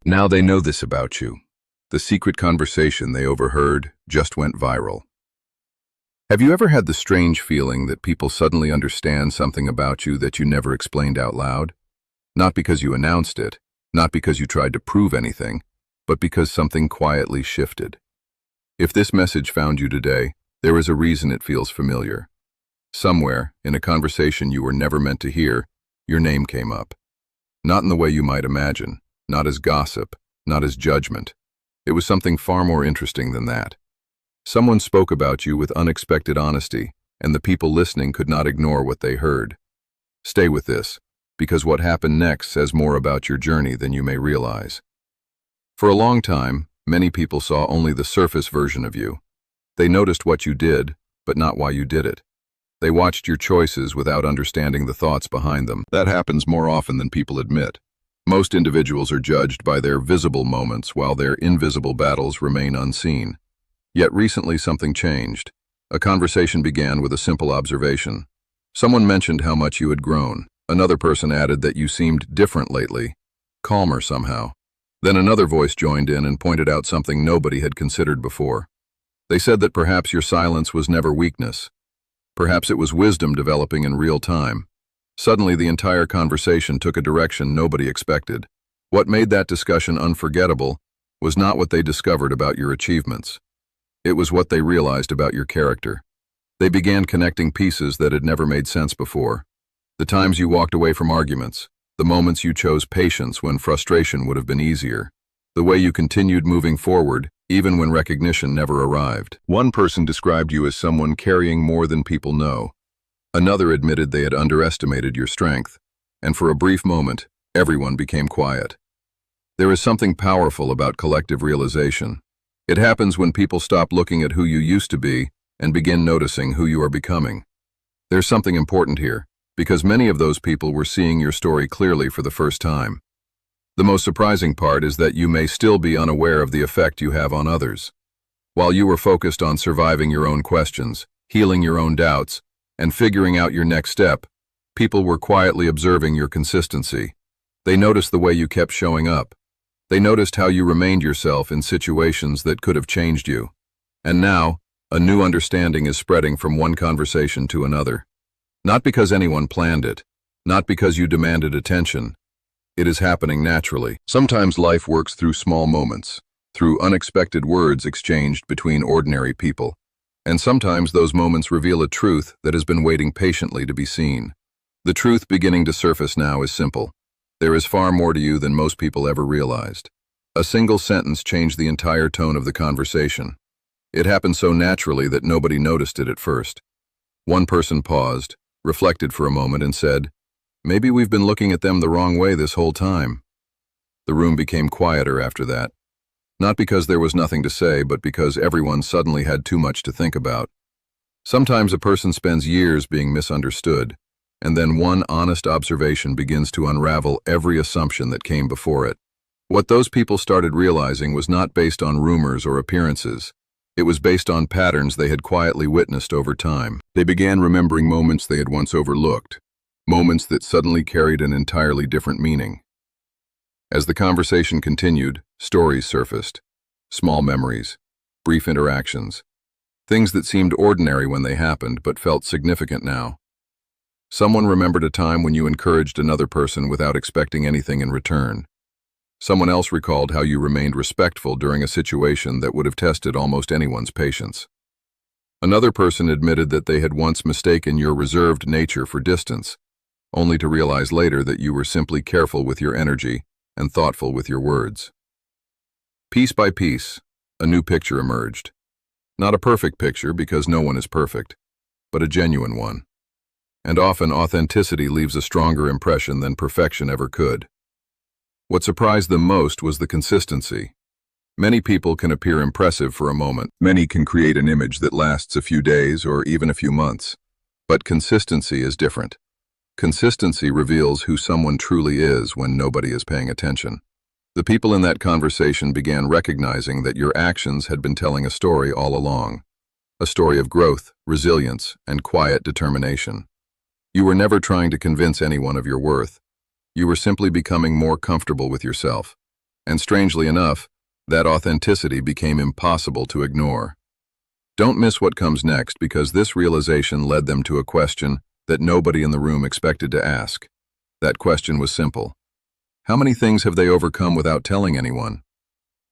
Now they know this about you. The secret conversation they overheard just went viral. Have you ever had the strange feeling that people suddenly understand something about you that you never explained out loud? Not because you announced it, not because you tried to prove anything, but because something quietly shifted. If this message found you today, there is a reason it feels familiar. Somewhere, in a conversation you were never meant to hear, your name came up. Not in the way you might imagine, not as gossip, not as judgment. It was something far more interesting than that. Someone spoke about you with unexpected honesty, and the people listening could not ignore what they heard. Stay with this, because what happened next says more about your journey than you may realize. For a long time, many people saw only the surface version of you. They noticed what you did, but not why you did it. They watched your choices without understanding the thoughts behind them. That happens more often than people admit. Most individuals are judged by their visible moments while their invisible battles remain unseen. Yet recently something changed. A conversation began with a simple observation. Someone mentioned how much you had grown. Another person added that you seemed different lately, calmer somehow. Then another voice joined in and pointed out something nobody had considered before. They said that perhaps your silence was never weakness. Perhaps it was wisdom developing in real time. Suddenly, the entire conversation took a direction nobody expected. What made that discussion unforgettable was not what they discovered about your achievements. It was what they realized about your character. They began connecting pieces that had never made sense before. The times you walked away from arguments, the moments you chose patience when frustration would have been easier, the way you continued moving forward even when recognition never arrived. One person described you as someone carrying more than people know. Another admitted they had underestimated your strength, and for a brief moment, everyone became quiet. There is something powerful about collective realization. It happens when people stop looking at who you used to be and begin noticing who you are becoming. There's something important here, because many of those people were seeing your story clearly for the first time. The most surprising part is that you may still be unaware of the effect you have on others. While you were focused on surviving your own questions, healing your own doubts, and figuring out your next step, people were quietly observing your consistency. They noticed the way you kept showing up. They noticed how you remained yourself in situations that could have changed you. And now, a new understanding is spreading from one conversation to another. Not because anyone planned it, not because you demanded attention. It is happening naturally. Sometimes life works through small moments, through unexpected words exchanged between ordinary people. And sometimes those moments reveal a truth that has been waiting patiently to be seen. The truth beginning to surface now is simple. There is far more to you than most people ever realized. A single sentence changed the entire tone of the conversation. It happened so naturally that nobody noticed it at first. One person paused, reflected for a moment, and said, "Maybe we've been looking at them the wrong way this whole time." The room became quieter after that. Not because there was nothing to say, but because everyone suddenly had too much to think about. Sometimes a person spends years being misunderstood, and then one honest observation begins to unravel every assumption that came before it. What those people started realizing was not based on rumors or appearances. It was based on patterns they had quietly witnessed over time. They began remembering moments they had once overlooked, moments that suddenly carried an entirely different meaning. As the conversation continued, stories surfaced. Small memories, brief interactions, things that seemed ordinary when they happened but felt significant now. Someone remembered a time when you encouraged another person without expecting anything in return. Someone else recalled how you remained respectful during a situation that would have tested almost anyone's patience. Another person admitted that they had once mistaken your reserved nature for distance, only to realize later that you were simply careful with your energy and thoughtful with your words. Piece by piece, a new picture emerged. Not a perfect picture, because no one is perfect, but a genuine one. And often authenticity leaves a stronger impression than perfection ever could. What surprised them most was the consistency. Many people can appear impressive for a moment. Many can create an image that lasts a few days or even a few months. But consistency is different. Consistency reveals who someone truly is when nobody is paying attention. The people in that conversation began recognizing that your actions had been telling a story all along. A story of growth, resilience, and quiet determination. You were never trying to convince anyone of your worth. You were simply becoming more comfortable with yourself. And strangely enough, that authenticity became impossible to ignore. Don't miss what comes next, because this realization led them to a question that nobody in the room expected to ask. That question was simple. How many things have they overcome without telling anyone?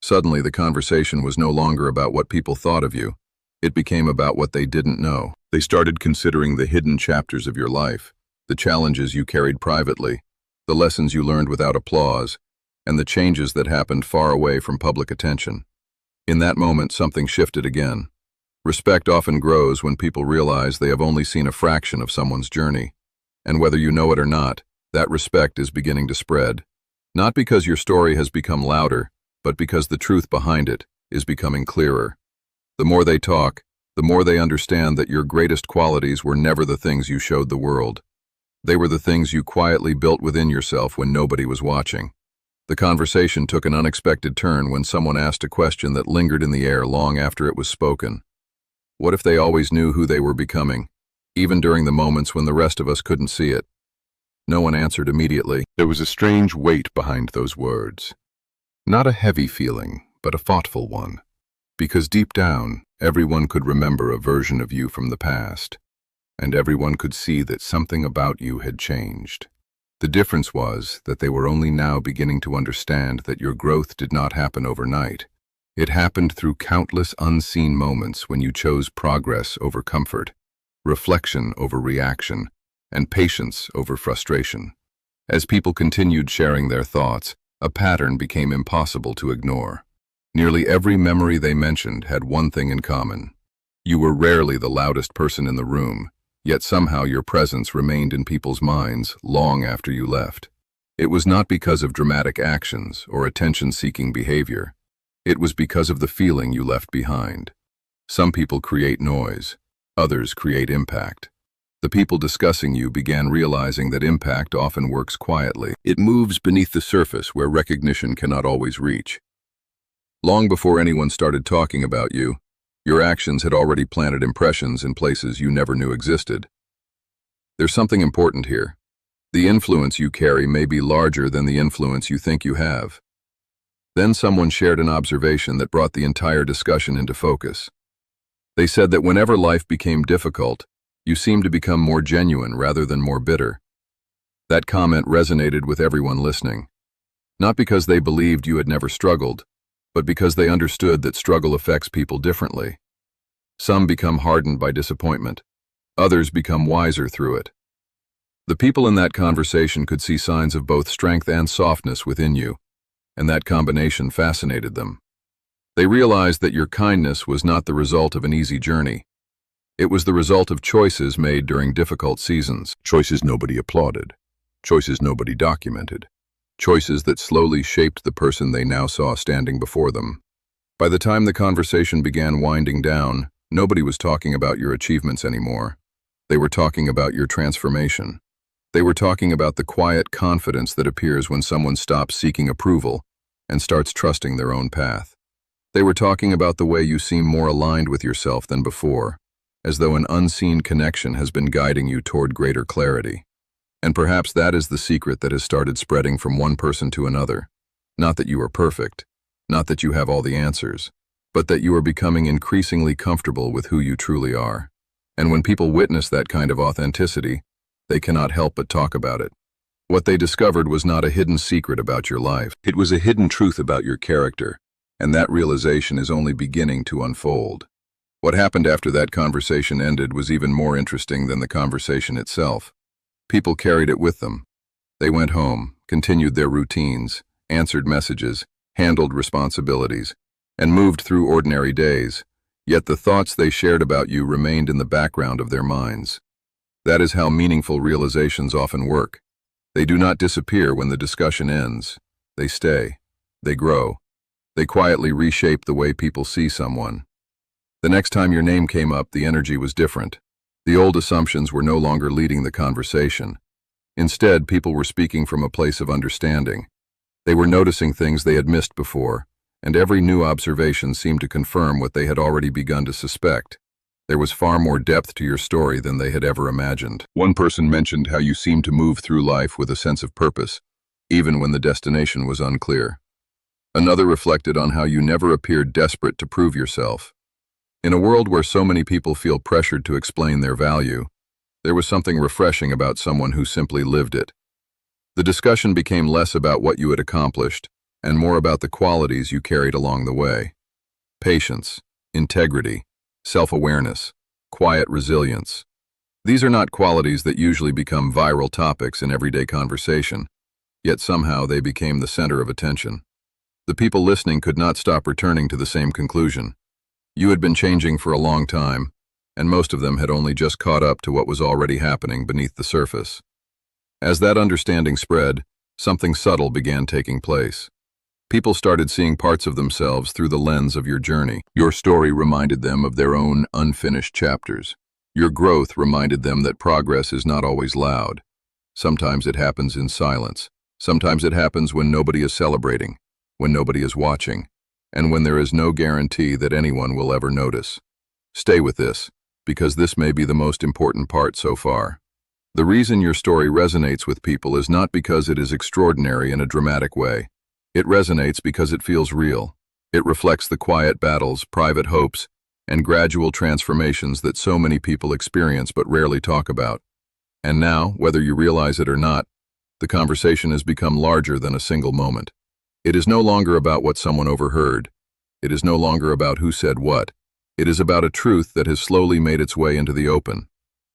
Suddenly, the conversation was no longer about what people thought of you. It became about what they didn't know. They started considering the hidden chapters of your life, the challenges you carried privately, the lessons you learned without applause, and the changes that happened far away from public attention. In that moment, something shifted again. Respect often grows when people realize they have only seen a fraction of someone's journey. And whether you know it or not, that respect is beginning to spread. Not because your story has become louder, but because the truth behind it is becoming clearer. The more they talk, the more they understand that your greatest qualities were never the things you showed the world. They were the things you quietly built within yourself when nobody was watching. The conversation took an unexpected turn when someone asked a question that lingered in the air long after it was spoken. What if they always knew who they were becoming, even during the moments when the rest of us couldn't see it? No one answered immediately. There was a strange weight behind those words. Not a heavy feeling, but a thoughtful one. Because deep down, everyone could remember a version of you from the past, and everyone could see that something about you had changed. The difference was that they were only now beginning to understand that your growth did not happen overnight. It happened through countless unseen moments when you chose progress over comfort, reflection over reaction, and patience over frustration. As people continued sharing their thoughts, a pattern became impossible to ignore. Nearly every memory they mentioned had one thing in common. You were rarely the loudest person in the room, yet somehow your presence remained in people's minds long after you left. It was not because of dramatic actions or attention-seeking behavior. It was because of the feeling you left behind. Some people create noise, others create impact. The people discussing you began realizing that impact often works quietly. It moves beneath the surface where recognition cannot always reach. Long before anyone started talking about you, your actions had already planted impressions in places you never knew existed. There's something important here. The influence you carry may be larger than the influence you think you have. Then someone shared an observation that brought the entire discussion into focus. They said that whenever life became difficult, you seemed to become more genuine rather than more bitter. That comment resonated with everyone listening. Not because they believed you had never struggled, but because they understood that struggle affects people differently. Some become hardened by disappointment. Others become wiser through it. The people in that conversation could see signs of both strength and softness within you, and that combination fascinated them. They realized that your kindness was not the result of an easy journey. It was the result of choices made during difficult seasons. Choices nobody applauded. Choices nobody documented. Choices that slowly shaped the person they now saw standing before them. By the time the conversation began winding down, nobody was talking about your achievements anymore. They were talking about your transformation. They were talking about the quiet confidence that appears when someone stops seeking approval and starts trusting their own path. They were talking about the way you seem more aligned with yourself than before, as though an unseen connection has been guiding you toward greater clarity. And perhaps that is the secret that has started spreading from one person to another. Not that you are perfect, not that you have all the answers, but that you are becoming increasingly comfortable with who you truly are. And when people witness that kind of authenticity, they cannot help but talk about it. What they discovered was not a hidden secret about your life. It was a hidden truth about your character, and that realization is only beginning to unfold. What happened after that conversation ended was even more interesting than the conversation itself. People carried it with them. They went home, continued their routines, answered messages, handled responsibilities, and moved through ordinary days. Yet the thoughts they shared about you remained in the background of their minds. That is how meaningful realizations often work. They do not disappear when the discussion ends. They stay. They grow. They quietly reshape the way people see someone. The next time your name came up, the energy was different. The old assumptions were no longer leading the conversation. Instead, people were speaking from a place of understanding. They were noticing things they had missed before, and every new observation seemed to confirm what they had already begun to suspect. There was far more depth to your story than they had ever imagined. One person mentioned how you seemed to move through life with a sense of purpose, even when the destination was unclear. Another reflected on how you never appeared desperate to prove yourself. In a world where so many people feel pressured to explain their value, there was something refreshing about someone who simply lived it. The discussion became less about what you had accomplished and more about the qualities you carried along the way. Patience, integrity, self-awareness, quiet resilience. These are not qualities that usually become viral topics in everyday conversation, yet somehow they became the center of attention. The people listening could not stop returning to the same conclusion. You had been changing for a long time, and most of them had only just caught up to what was already happening beneath the surface. As that understanding spread, something subtle began taking place. People started seeing parts of themselves through the lens of your journey. Your story reminded them of their own unfinished chapters. Your growth reminded them that progress is not always loud. Sometimes it happens in silence. Sometimes it happens when nobody is celebrating, when nobody is watching, and when there is no guarantee that anyone will ever notice. Stay with this, because this may be the most important part so far. The reason your story resonates with people is not because it is extraordinary in a dramatic way. It resonates because it feels real. It reflects the quiet battles, private hopes, and gradual transformations that so many people experience but rarely talk about. And now, whether you realize it or not, the conversation has become larger than a single moment. It is no longer about what someone overheard. It is no longer about who said what. It is about a truth that has slowly made its way into the open.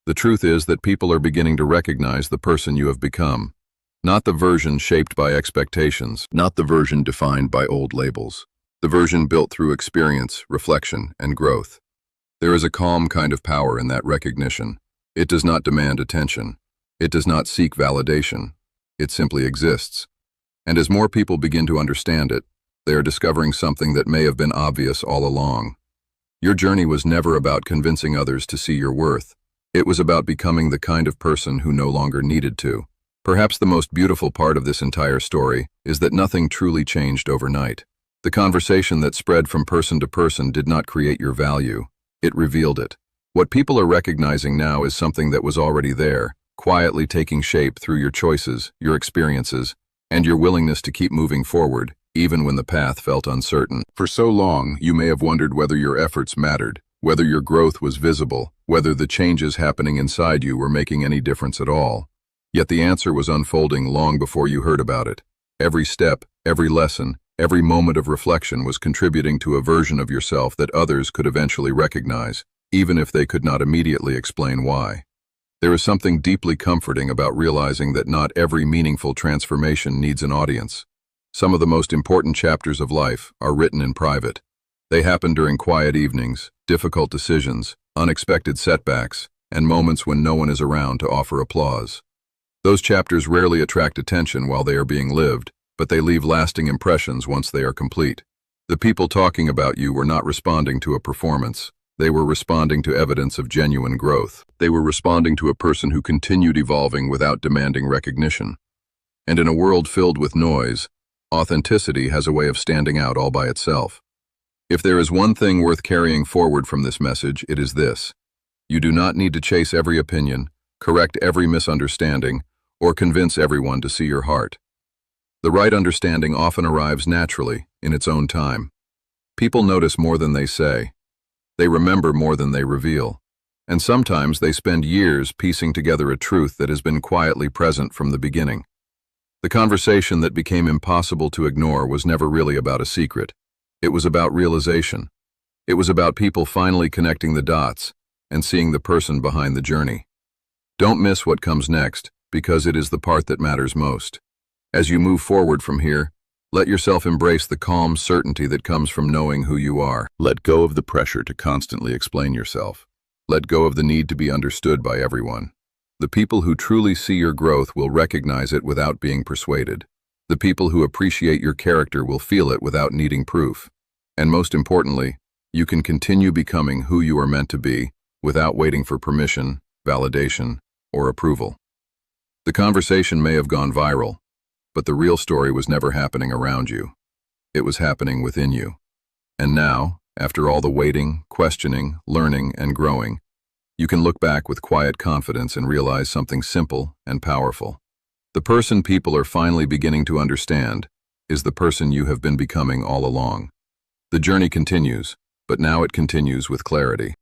The truth is that people are beginning to recognize the person you have become, not the version shaped by expectations, not the version defined by old labels, the version built through experience, reflection, and growth. There is a calm kind of power in that recognition. It does not demand attention. It does not seek validation. It simply exists. And as more people begin to understand it, they are discovering something that may have been obvious all along. Your journey was never about convincing others to see your worth. It was about becoming the kind of person who no longer needed to. Perhaps the most beautiful part of this entire story is that nothing truly changed overnight. The conversation that spread from person to person did not create your value. It revealed it. What people are recognizing now is something that was already there, quietly taking shape through your choices, your experiences, and your willingness to keep moving forward, even when the path felt uncertain. For so long, you may have wondered whether your efforts mattered, whether your growth was visible, whether the changes happening inside you were making any difference at all. Yet the answer was unfolding long before you heard about it. Every step, every lesson, every moment of reflection was contributing to a version of yourself that others could eventually recognize, even if they could not immediately explain why. There is something deeply comforting about realizing that not every meaningful transformation needs an audience. Some of the most important chapters of life are written in private. They happen during quiet evenings, difficult decisions, unexpected setbacks, and moments when no one is around to offer applause. Those chapters rarely attract attention while they are being lived, but they leave lasting impressions once they are complete. The people talking about you were not responding to a performance. They were responding to evidence of genuine growth. They were responding to a person who continued evolving without demanding recognition. And in a world filled with noise, authenticity has a way of standing out all by itself. If there is one thing worth carrying forward from this message, it is this. You do not need to chase every opinion, correct every misunderstanding, or convince everyone to see your heart. The right understanding often arrives naturally, in its own time. People notice more than they say. They remember more than they reveal. And sometimes they spend years piecing together a truth that has been quietly present from the beginning. The conversation that became impossible to ignore was never really about a secret. It was about realization. It was about people finally connecting the dots and seeing the person behind the journey. Don't miss what comes next, because it is the part that matters most. As you move forward from here, let yourself embrace the calm certainty that comes from knowing who you are. Let go of the pressure to constantly explain yourself. Let go of the need to be understood by everyone. The people who truly see your growth will recognize it without being persuaded. The people who appreciate your character will feel it without needing proof. And most importantly, you can continue becoming who you are meant to be without waiting for permission, validation, or approval. The conversation may have gone viral, but the real story was never happening around you. It was happening within you. And now, after all the waiting, questioning, learning, and growing, you can look back with quiet confidence and realize something simple and powerful. The person people are finally beginning to understand, is the person you have been becoming all along. The journey continues, but now it continues with clarity.